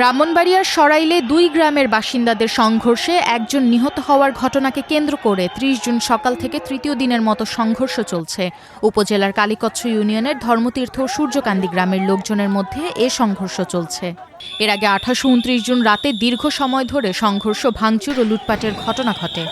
ব্রাহ্মণবাড়িয়ার সরাইলে দুই গ্রামের বাসিন্দাদের সংঘর্ষে একজন নিহত হওয়ার ঘটনাকে কেন্দ্র করে ৩০ জুন সকাল থেকে তৃতীয় দিনের মতো সংঘর্ষ চলছে। উপজেলার কালীকচ্ছ ইউনিয়নের ধর্মতীর্থ ও সূর্যকান্দি গ্রামের লোকজনের মধ্যে এ সংঘর্ষ চলছে। এর আগে ২৮ ও ২৯ জুন রাতে দীর্ঘ সময় ধরে সংঘর্ষ, ভাঙচুর ও লুটপাটের ঘটনা ঘটে।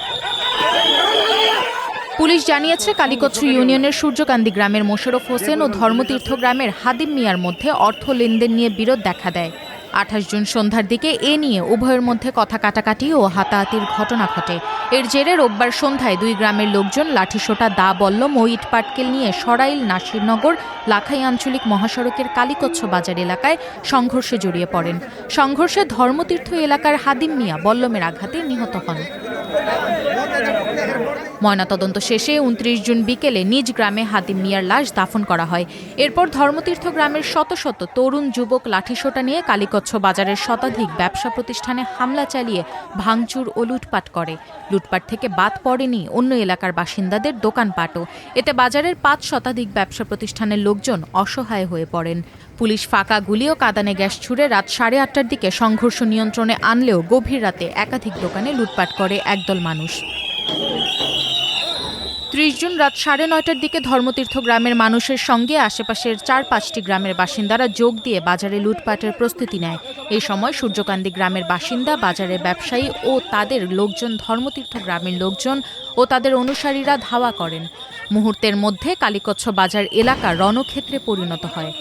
পুলিশ জানিয়েছে, কালীকচ্ছ ইউনিয়নের সূর্যকান্দি গ্রামের মোশাররফ হোসেন ও ধর্মতীর্থ গ্রামের হাদিম মিয়ার মধ্যে অর্থ লেনদেন নিয়ে বিরোধ দেখা দেয়। ২৮ জুন সন্ধ্যার দিকে এ নিয়ে উভয়ের মধ্যে কথা কাটাকাটি ও হাতাহাতির ঘটনা ঘটে। এর জেরে রোববার সন্ধ্যায় দুই গ্রামের লোকজন লাঠিসোঁটা, দা, বল্লম ও ইট পাটকেল নিয়ে সরাইল, নাসিরনগর, লাখাই আঞ্চলিক মহাসড়কের কালীকচ্ছ বাজার এলাকায় সংঘর্ষে জড়িয়ে পড়েন। সংঘর্ষে ধর্মতীর্থ এলাকার হাদিম মিয়া বল্লমের আঘাতে নিহত হন। ময়নাতদন্ত শেষে ২৯ জুন বিকেলে নিজ গ্রামে হাদিম মিয়ার লাশ দাফন করা হয়। এরপর ধর্মতীর্থ গ্রামের শত শত তরুণ যুবক লাঠিসোঁটা নিয়ে কালীকচ্ছ বাজারের শতাধিক ব্যবসা প্রতিষ্ঠানে হামলা চালিয়ে ভাঙচুর ও লুটপাট করে। লুটপাট থেকে বাদ পড়েনি অন্য এলাকার বাসিন্দাদের দোকানপাটও। এতে বাজারের ৫ শতাধিক ব্যবসা প্রতিষ্ঠানের লোকজন অসহায় হয়ে পড়েন। পুলিশ ফাঁকা গুলি ও কাঁদানে গ্যাস ছুড়ে রাত ৮:৩০টার দিকে সংঘর্ষ নিয়ন্ত্রণে আনলেও গভীর রাতে একাধিক দোকানে লুটপাট করে একদল মানুষ। ৩০ জুন রাত ৯:৩০টার দিকে ধর্মতীর্থ গ্রামের মানুষের সঙ্গে আশেপাশের ৪-৫টি গ্রামের বাসিন্দারা যোগ দিয়ে বাজারে লুটপাটের প্রস্তুতি নেয়। এই সময় সূর্যকান্দি গ্রামের বাসিন্দা, বাজারের ব্যবসায়ী ও তাদের লোকজন ধর্মতীর্থ গ্রামের লোকজন ও তাদের অনুসারীরা ধাওয়া করেন। মুহূর্তের মধ্যে কালীকচ্ছ বাজার এলাকা রণক্ষেত্রে পরিণত হয়।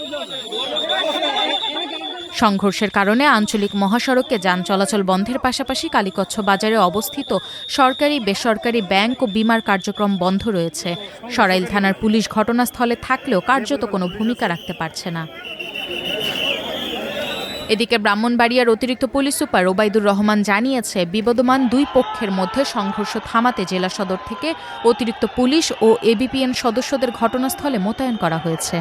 সংঘর্ষের কারণে আঞ্চলিক মহাসড়কে যান চলাচল বন্ধের পাশাপাশি কালীকচ্ছ বাজারে অবস্থিত সরকারি, বেসরকারি ব্যাংক ও বিমার কার্যক্রম বন্ধ রয়েছে। সরাইল থানার পুলিশ ঘটনাস্থলে থাকলেও কার্যত কোনো ভূমিকা রাখতে পারছে না। এদিকে ব্রাহ্মণবাড়িয়ার অতিরিক্ত পুলিশ সুপার ওবায়দুর রহমান জানিয়েছে, বিবদমান দুই পক্ষের মধ্যে সংঘর্ষ থামাতে জেলা সদর থেকে অতিরিক্ত পুলিশ ও এবিপিএন সদস্যদের ঘটনাস্থলে মোতায়েন করা হয়েছে।